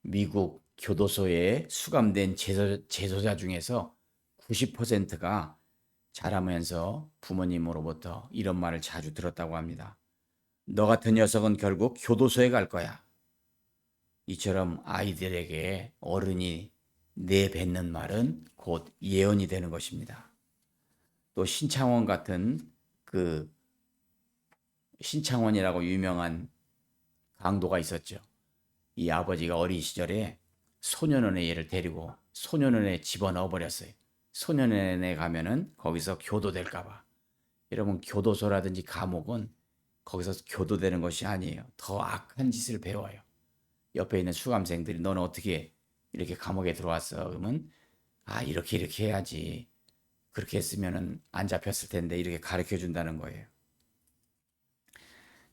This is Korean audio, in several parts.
미국 교도소에 수감된 재소자 중에서 90%가 자라면서 부모님으로부터 이런 말을 자주 들었다고 합니다. 너 같은 녀석은 결국 교도소에 갈 거야. 이처럼 아이들에게 어른이 내뱉는 말은 곧 예언이 되는 것입니다. 또 신창원 같은 그 신창원이라고 유명한 강도가 있었죠. 이 아버지가 어린 시절에 소년원에 얘를 데리고 소년원에 집어넣어 버렸어요. 소년원에 가면은 거기서 교도될까봐. 여러분, 교도소라든지 감옥은 거기서 교도되는 것이 아니에요. 더 악한 짓을 배워요. 옆에 있는 수감생들이 너는 어떻게 이렇게 감옥에 들어왔어? 그러면 이렇게 해야지. 그렇게 했으면은 안 잡혔을 텐데 이렇게 가르쳐 준다는 거예요.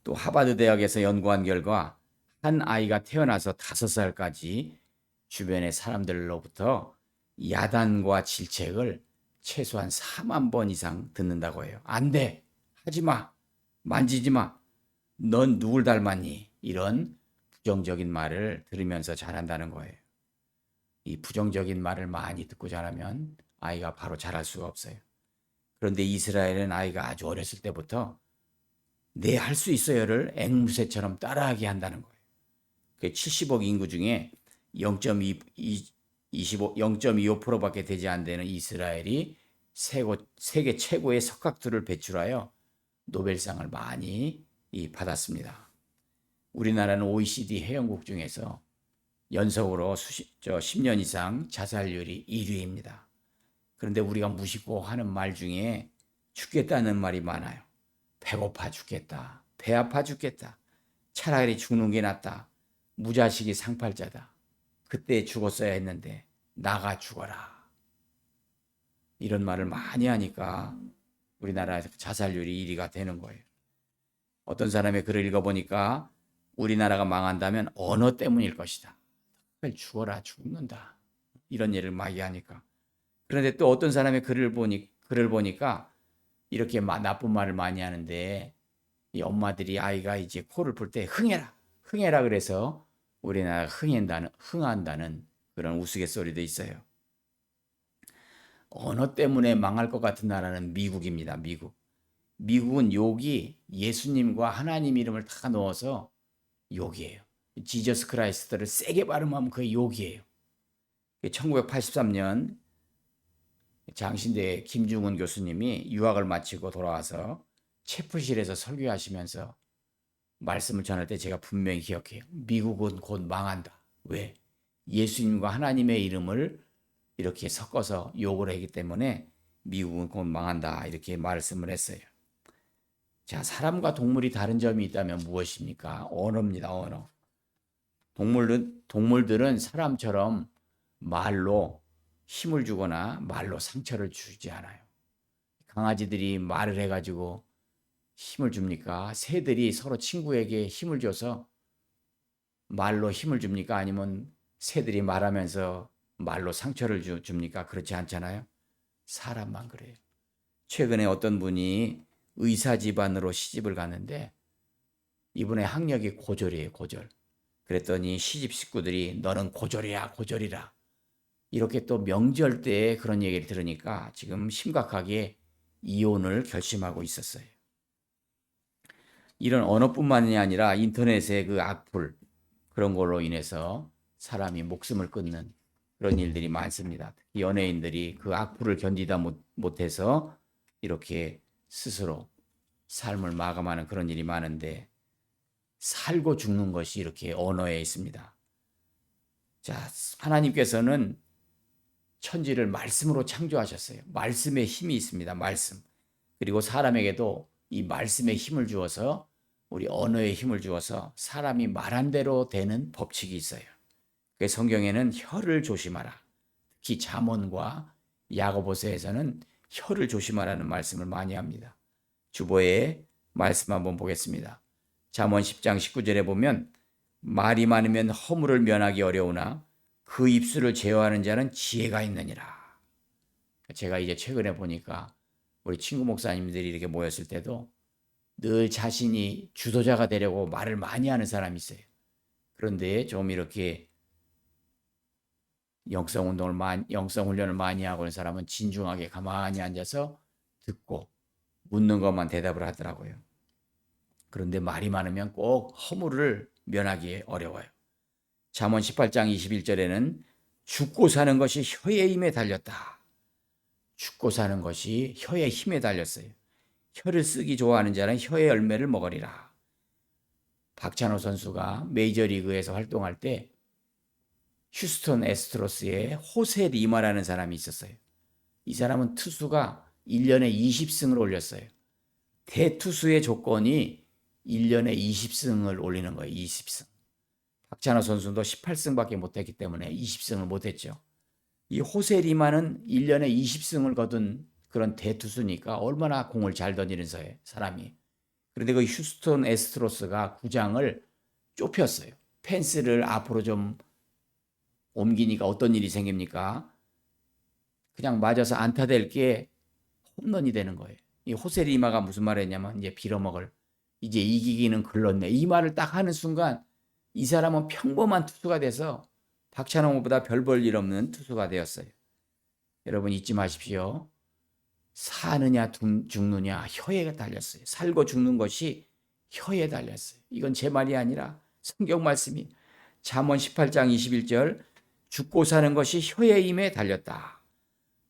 또 하버드 대학에서 연구한 결과 한 아이가 태어나서 5살까지 주변의 사람들로부터 야단과 질책을 최소한 4만 번 이상 듣는다고 해요. 안 돼. 하지 마. 만지지 마. 넌 누굴 닮았니? 이런 부정적인 말을 들으면서 자란다는 거예요. 이 부정적인 말을 많이 듣고 자라면 아이가 바로 자랄 수가 없어요. 그런데 이스라엘은 아이가 아주 어렸을 때부터 네, 할 수 있어요를 앵무새처럼 따라하게 한다는 거예요. 70억 인구 중에 0.25%밖에 되지 않는 이스라엘이 세계 최고의 석학들을 배출하여 노벨상을 많이 받았습니다. 우리나라는 OECD 회원국 중에서 연속으로 10년 이상 자살률이 1위입니다. 그런데 우리가 무심코 하는 말 중에 죽겠다는 말이 많아요. 배고파 죽겠다. 배 아파 죽겠다. 차라리 죽는 게 낫다. 무자식이 상팔자다. 그때 죽었어야 했는데 나가 죽어라. 이런 말을 많이 하니까 우리나라에서 자살률이 1위가 되는 거예요. 어떤 사람의 글을 읽어보니까 우리나라가 망한다면 언어 때문일 것이다. 죽어라, 죽는다. 이런 예를 많이 하니까. 그런데 또 어떤 사람의 글을 보니까 이렇게 나쁜 말을 많이 하는데 이 엄마들이 아이가 이제 코를 풀 때 흥해라 그래서 우리나라가 흥한다는 그런 우스갯소리도 있어요. 언어 때문에 망할 것 같은 나라는 미국입니다. 미국은 욕이 예수님과 하나님 이름을 다 넣어서 욕이에요. 지저스 크라이스트를 세게 발음하면 그게 욕이에요. 1983년 장신대 김중훈 교수님이 유학을 마치고 돌아와서 체프실에서 설교하시면서 말씀을 전할 때 제가 분명히 기억해요. 미국은 곧 망한다. 왜? 예수님과 하나님의 이름을 이렇게 섞어서 욕을 하기 때문에 미국은 곧 망한다. 이렇게 말씀을 했어요. 자, 사람과 동물이 다른 점이 있다면 무엇입니까? 언어입니다. 언어. 동물들은 사람처럼 말로 힘을 주거나 말로 상처를 주지 않아요. 강아지들이 말을 해가지고 힘을 줍니까? 새들이 서로 친구에게 힘을 줘서 말로 힘을 줍니까? 아니면 새들이 말하면서 말로 상처를 줍니까? 그렇지 않잖아요. 사람만 그래요. 최근에 어떤 분이 의사 집안으로 시집을 갔는데 이분의 학력이 고졸이에요. 고졸. 그랬더니 시집 식구들이 너는 고졸이야, 고졸이라. 이렇게 또 명절 때 그런 얘기를 들으니까 지금 심각하게 이혼을 결심하고 있었어요. 이런 언어뿐만이 아니라 인터넷의 그 악플 그런 걸로 인해서 사람이 목숨을 끊는 그런 일들이 많습니다. 특히 연예인들이 그 악플을 견디다 못해서 이렇게 스스로 삶을 마감하는 그런 일이 많은데 살고 죽는 것이 이렇게 언어에 있습니다. 자, 하나님께서는 천지를 말씀으로 창조하셨어요. 말씀의 힘이 있습니다. 말씀. 그리고 사람에게도 이 말씀의 힘을 주어서 우리 언어의 힘을 주어서 사람이 말한 대로 되는 법칙이 있어요. 그 성경에는 혀를 조심하라. 특히 잠언과 야고보서에서는 혀를 조심하라는 말씀을 많이 합니다. 주보의 말씀 한번 보겠습니다. 잠언 10장 19절에 보면 말이 많으면 허물을 면하기 어려우나 그 입술을 제어하는 자는 지혜가 있느니라. 제가 이제 최근에 보니까 우리 친구 목사님들이 이렇게 모였을 때도 늘 자신이 주도자가 되려고 말을 많이 하는 사람이 있어요. 그런데 좀 이렇게 영성 훈련을 많이 하고 있는 사람은 진중하게 가만히 앉아서 듣고 묻는 것만 대답을 하더라고요. 그런데 말이 많으면 꼭 허물을 면하기 어려워요. 잠언 18장 21절에는 죽고 사는 것이 혀의 힘에 달렸다. 죽고 사는 것이 혀의 힘에 달렸어요. 혀를 쓰기 좋아하는 자는 혀의 열매를 먹으리라. 박찬호 선수가 메이저리그에서 활동할 때 휴스턴 애스트로스에 호세 리마라는 사람이 있었어요. 이 사람은 투수가 1년에 20승을 올렸어요. 대투수의 조건이 1년에 20승을 올리는 거예요. 20승. 박찬호 선수도 18승밖에 못했기 때문에 20승을 못했죠. 이 호세 리마는 1년에 20승을 거둔 그런 대투수니까 얼마나 공을 잘 던지는 사람이. 그런데 그 휴스턴 애스트로스가 구장을 좁혔어요. 펜스를 앞으로 좀 옮기니까 어떤 일이 생깁니까? 그냥 맞아서 안타될 게 홈런이 되는 거예요. 이 호세 리마가 무슨 말을 했냐면 이제 빌어먹을 이제 이기기는 글렀네. 이 말을 딱 하는 순간 이 사람은 평범한 투수가 돼서 박찬호보다 별 볼 일 없는 투수가 되었어요. 여러분 잊지 마십시오. 사느냐 죽느냐 혀에 달렸어요. 살고 죽는 것이 혀에 달렸어요. 이건 제 말이 아니라 성경 말씀이 잠언 18장 21절 죽고 사는 것이 혀의 힘에 달렸다.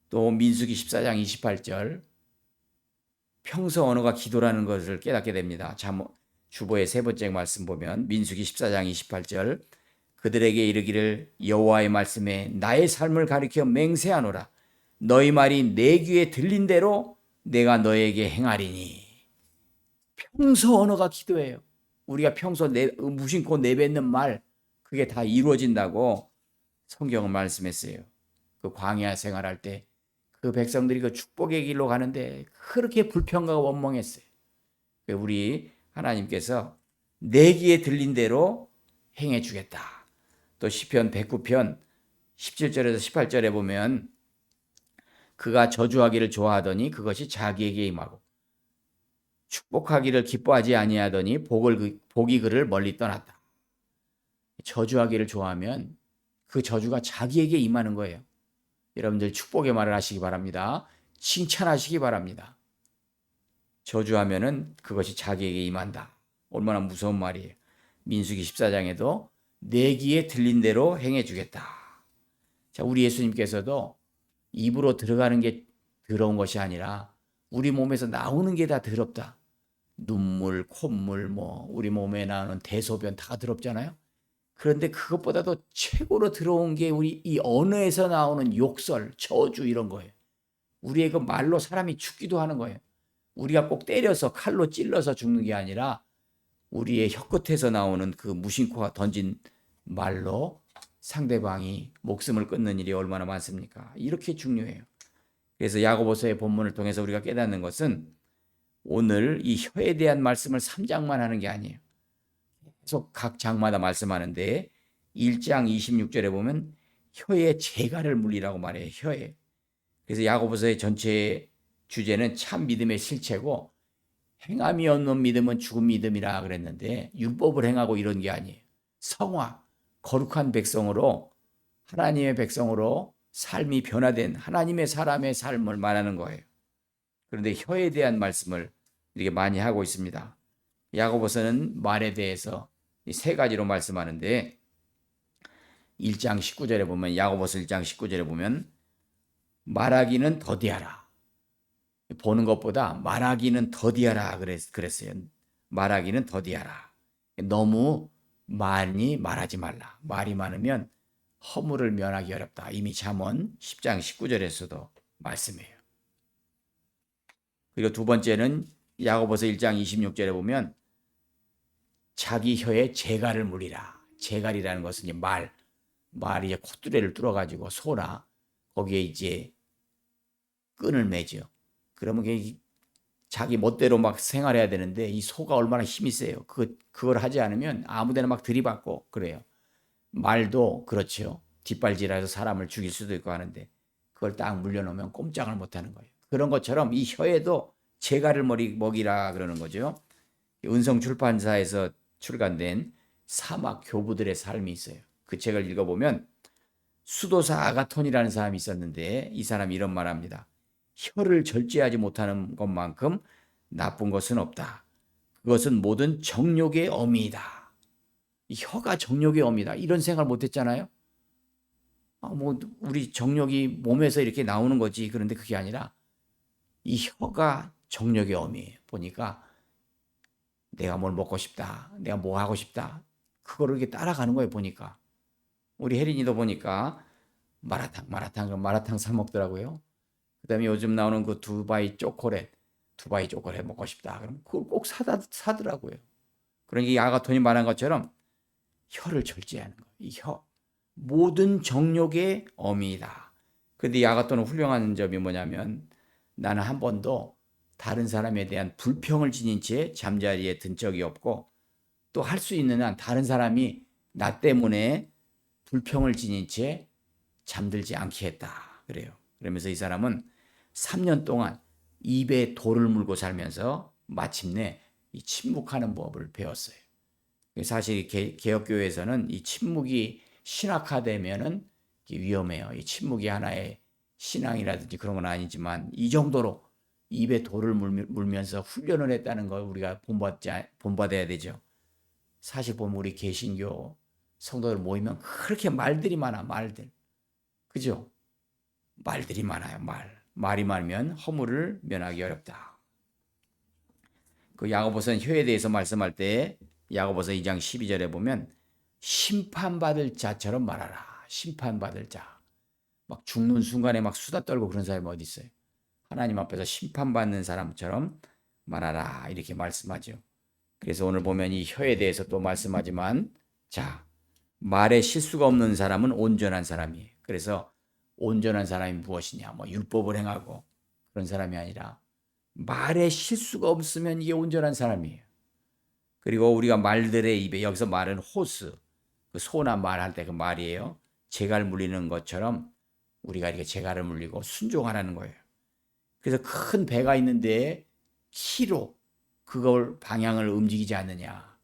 또 민수기 14장 28절 평소 언어가 기도라는 것을 깨닫게 됩니다. 주보의 세 번째 말씀 보면 민수기 14장 28절 그들에게 이르기를 여호와의 말씀에 나의 삶을 가리켜 맹세하노라. 너희 말이 내 귀에 들린 대로 내가 너에게 행하리니. 평소 언어가 기도예요. 우리가 평소 무심코 내뱉는 말 그게 다 이루어진다고 성경은 말씀했어요. 그 광야 생활할 때 그 백성들이 그 축복의 길로 가는데 그렇게 불평과 원망했어요. 우리 하나님께서 내 귀에 들린 대로 행해 주겠다. 또 시편 109편 17절에서 18절에 보면 그가 저주하기를 좋아하더니 그것이 자기에게 임하고 축복하기를 기뻐하지 아니하더니 복이 그를 멀리 떠났다. 저주하기를 좋아하면 그 저주가 자기에게 임하는 거예요. 여러분들 축복의 말을 하시기 바랍니다. 칭찬하시기 바랍니다. 저주하면은 그것이 자기에게 임한다. 얼마나 무서운 말이에요. 민수기 14장에도 내 귀에 들린 대로 행해 주겠다. 자, 우리 예수님께서도 입으로 들어가는 게 더러운 것이 아니라 우리 몸에서 나오는 게 다 더럽다. 눈물, 콧물, 우리 몸에 나오는 대소변 다 더럽잖아요. 그런데 그것보다도 최고로 더러운 게 우리 이 언어에서 나오는 욕설, 저주 이런 거예요. 우리의 그 말로 사람이 죽기도 하는 거예요. 우리가 꼭 때려서 칼로 찔러서 죽는 게 아니라 우리의 혀끝에서 나오는 그 무심코 던진 말로 상대방이 목숨을 끊는 일이 얼마나 많습니까? 이렇게 중요해요. 그래서 야고보서의 본문을 통해서 우리가 깨닫는 것은 오늘 이 혀에 대한 말씀을 3장만 하는 게 아니에요. 계속 각 장마다 말씀하는데 1장 26절에 보면 혀에 재갈을 물리라고 말해요. 혀에. 그래서 야고보서의 전체 주제는 참 믿음의 실체고 행함이 없는 믿음은 죽은 믿음이라 그랬는데 율법을 행하고 이런 게 아니에요. 성화, 거룩한 백성으로 하나님의 백성으로 삶이 변화된 하나님의 사람의 삶을 말하는 거예요. 그런데 혀에 대한 말씀을 이렇게 많이 하고 있습니다. 야고보서는 말에 대해서 세 가지로 말씀하는데 1장 19절에 보면 야고보서 1장 19절에 보면 말하기는 더디하라. 보는 것보다 말하기는 더디하라 그랬어요. 말하기는 더디하라. 너무 많이 말하지 말라. 말이 많으면 허물을 면하기 어렵다. 이미 잠언 10장 19절에서도 말씀해요. 그리고 두 번째는 야고보서 1장 26절에 보면 자기 혀에 재갈을 물리라. 재갈이라는 것은 이제 말이 콧뚜레를 뚫어가지고 소나 거기에 이제 끈을 매죠. 그러면 자기 멋대로 막 생활해야 되는데 이 소가 얼마나 힘이 세요. 그걸 하지 않으면 아무데나 막 들이받고 그래요. 말도 그렇죠. 뒷발질해서 사람을 죽일 수도 있고 하는데 그걸 딱 물려놓으면 꼼짝을 못하는 거예요. 그런 것처럼 이 혀에도 재갈을 먹이라 그러는 거죠. 은성 출판사에서 출간된 사막 교부들의 삶이 있어요. 그 책을 읽어보면 수도사 아가톤이라는 사람이 있었는데 이 사람이 이런 말합니다. 혀를 절제하지 못하는 것만큼 나쁜 것은 없다. 그것은 모든 정욕의 어미이다. 혀가 정욕의 어미다. 이런 생각을 못했잖아요. 뭐 우리 정욕이 몸에서 이렇게 나오는 거지. 그런데 그게 아니라 이 혀가 정욕의 어미예요. 보니까 내가 뭘 먹고 싶다. 내가 뭐 하고 싶다. 그거를 이렇게 따라가는 거예요. 보니까 우리 혜린이도 보니까 마라탕 사 먹더라고요. 그다음에 요즘 나오는 그 두바이 초콜릿 먹고 싶다. 그럼 그걸 꼭 사더라고요. 그러니까 이 아가톤이 말한 것처럼 혀를 절제하는 거. 이 혀. 모든 정욕의 어미이다. 근데 이 아가톤은 훌륭한 점이 뭐냐면 나는 한 번도 다른 사람에 대한 불평을 지닌 채 잠자리에 든 적이 없고 또 할 수 있는 한 다른 사람이 나 때문에 불평을 지닌 채 잠들지 않게 했다. 그래요. 그러면서 이 사람은 3년 동안 입에 돌을 물고 살면서 마침내 이 침묵하는 법을 배웠어요. 사실 개혁교회에서는 이 침묵이 신학화되면은 위험해요. 이 침묵이 하나의 신앙이라든지 그런 건 아니지만 이 정도로 입에 돌을 물면서 훈련을 했다는 걸 우리가 본받아야 되죠. 사실 보면 우리 개신교 성도들 모이면 그렇게 말들이 많아, 말들. 그죠? 말들이 많아요, 말이 많으면 허물을 면하기 어렵다. 그 야고보서는 혀에 대해서 말씀할 때 야고보서 2장 12절에 보면 심판받을 자처럼 말하라. 심판받을 자. 막 죽는 순간에 막 수다 떨고 그런 사람이 어디 있어요? 하나님 앞에서 심판받는 사람처럼 말하라. 이렇게 말씀하죠. 그래서 오늘 보면 이 혀에 대해서 또 말씀하지만 자, 말에 실수가 없는 사람은 온전한 사람이에요. 그래서 온전한 사람이 무엇이냐? 뭐 율법을 행하고 그런 사람이 아니라 말에 실수가 없으면 이게 온전한 사람이에요. 그리고 우리가 말들의 입에 여기서 말은 호스, 그 소나 말할 때 그 말이에요. 재갈 물리는 것처럼 우리가 이렇게 재갈을 물리고 순종하라는 거예요. 그래서 큰 배가 있는데 키로 그걸 방향을 움직이지 않느냐.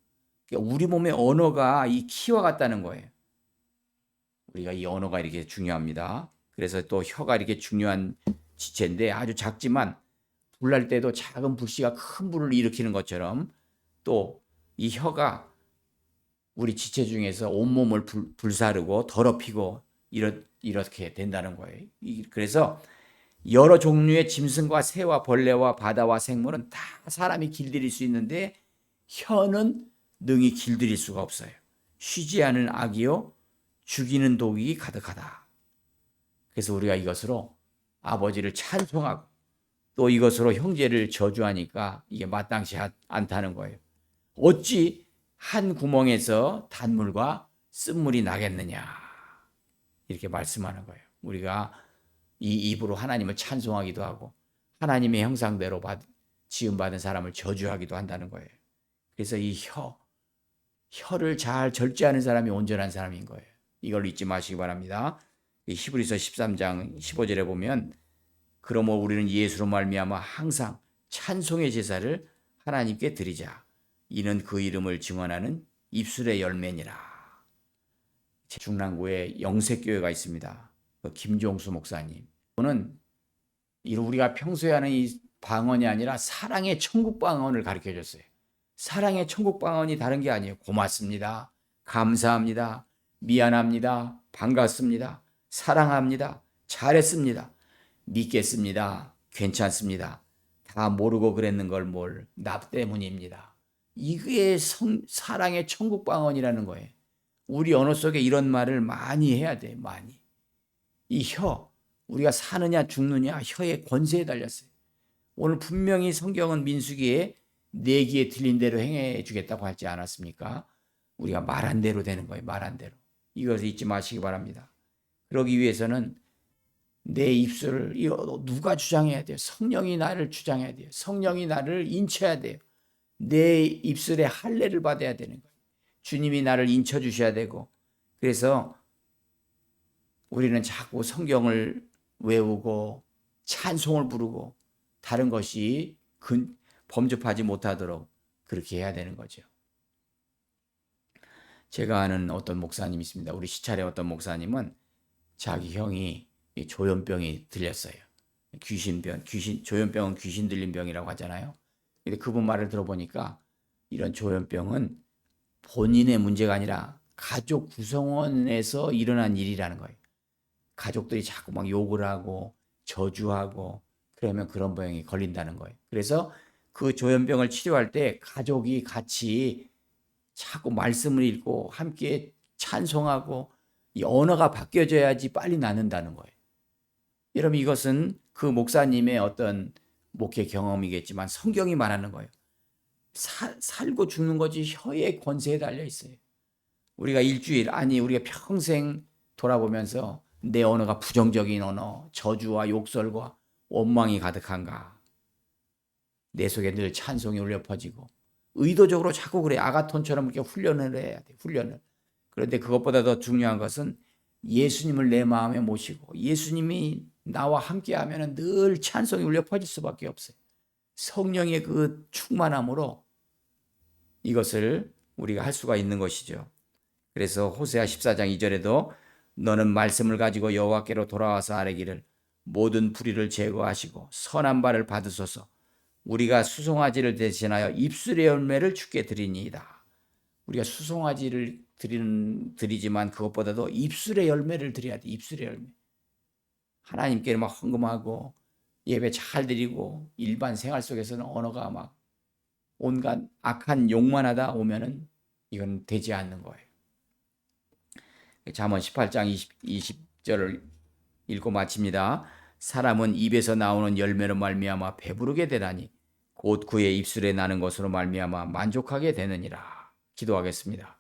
그러니까 우리 몸의 언어가 이 키와 같다는 거예요. 우리가 이 언어가 이렇게 중요합니다. 그래서 또 혀가 이렇게 중요한 지체인데 아주 작지만 불날 때도 작은 불씨가 큰 불을 일으키는 것처럼 또 이 혀가 우리 지체 중에서 온몸을 불사르고 더럽히고 이렇게 된다는 거예요. 그래서 여러 종류의 짐승과 새와 벌레와 바다와 생물은 다 사람이 길들일 수 있는데 혀는 능히 길들일 수가 없어요. 쉬지 않은 악이요 죽이는 독이 가득하다. 그래서 우리가 이것으로 아버지를 찬송하고 또 이것으로 형제를 저주하니까 이게 마땅치 않다는 거예요. 어찌 한 구멍에서 단물과 쓴물이 나겠느냐 이렇게 말씀하는 거예요. 우리가 이 입으로 하나님을 찬송하기도 하고 하나님의 형상대로 지음받은 사람을 저주하기도 한다는 거예요. 그래서 이 혀를 잘 절제하는 사람이 온전한 사람인 거예요. 이걸 잊지 마시기 바랍니다. 히브리서 13장 15절에 보면 그러므로 우리는 예수로 말미암아 항상 찬송의 제사를 하나님께 드리자. 이는 그 이름을 증언하는 입술의 열매니라. 중랑구에 영색교회가 있습니다. 김종수 목사님. 그는 우리가 평소에 하는 이 방언이 아니라 사랑의 천국 방언을 가르쳐 줬어요. 사랑의 천국 방언이 다른 게 아니에요. 고맙습니다. 감사합니다. 미안합니다. 반갑습니다. 사랑합니다. 잘했습니다. 믿겠습니다. 괜찮습니다. 다 모르고 그랬는 걸 나 때문입니다. 이게 사랑의 천국 방언이라는 거예요. 우리 언어 속에 이런 말을 많이 해야 돼. 많이. 이 우리가 사느냐 죽느냐 혀의 권세에 달렸어요. 오늘 분명히 성경은 민수기에 내 귀에 들린 대로 행해 주겠다고 하지 않았습니까? 우리가 말한 대로 되는 거예요. 말한 대로. 이것을 잊지 마시기 바랍니다. 그러기 위해서는 내 입술을 누가 주장해야 돼요? 성령이 나를 주장해야 돼요. 성령이 나를 인쳐야 돼요. 내 입술에 할례를 받아야 되는 거예요. 주님이 나를 인쳐 주셔야 되고 그래서 우리는 자꾸 성경을 외우고 찬송을 부르고 다른 것이 범접하지 못하도록 그렇게 해야 되는 거죠. 제가 아는 어떤 목사님이 있습니다. 우리 시찰의 어떤 목사님은 자기 형이 이 조현병이 들렸어요. 조현병은 귀신 들린 병이라고 하잖아요. 근데 그분 말을 들어보니까 이런 조현병은 본인의 문제가 아니라 가족 구성원에서 일어난 일이라는 거예요. 가족들이 자꾸 막 욕을 하고 저주하고 그러면 그런 병이 걸린다는 거예요. 그래서 그 조현병을 치료할 때 가족이 같이 자꾸 말씀을 읽고 함께 찬송하고 이 언어가 바뀌어져야지 빨리 낫는다는 거예요. 여러분 이것은 그 목사님의 어떤 목회 경험이겠지만 성경이 말하는 거예요. 살고 죽는 것이 혀의 권세에 달려 있어요. 우리가 일주일 아니 우리가 평생 돌아보면서 내 언어가 부정적인 언어, 저주와 욕설과 원망이 가득한가? 내 속에 늘 찬송이 울려 퍼지고 의도적으로 자꾸 그래 아가톤처럼 이렇게 훈련을 해야 돼. 훈련을. 그런데 그것보다 더 중요한 것은 예수님을 내 마음에 모시고 예수님이 나와 함께하면 늘 찬송이 울려 퍼질 수밖에 없어요. 성령의 그 충만함으로 이것을 우리가 할 수가 있는 것이죠. 그래서 호세아 14장 2절에도 너는 말씀을 가지고 여호와께로 돌아와서 아뢰기를 모든 불의를 제거하시고 선한 바를 받으소서. 우리가 수송아지를 대신하여 입술의 열매를 주께 드리니이다. 우리가 수송아지를 드리지만 그것보다도 입술의 열매를 드려야 돼. 입술의 열매. 하나님께 막 헌금하고 예배 잘 드리고 일반 생활 속에서는 언어가 막 온갖 악한 욕만 하다 오면은 이건 되지 않는 거예요. 잠언 18장 20절을 읽고 마칩니다. 사람은 입에서 나오는 열매로 말미암아 배부르게 되다니 곧 그의 입술에 나는 것으로 말미암아 만족하게 되느니라. 기도하겠습니다.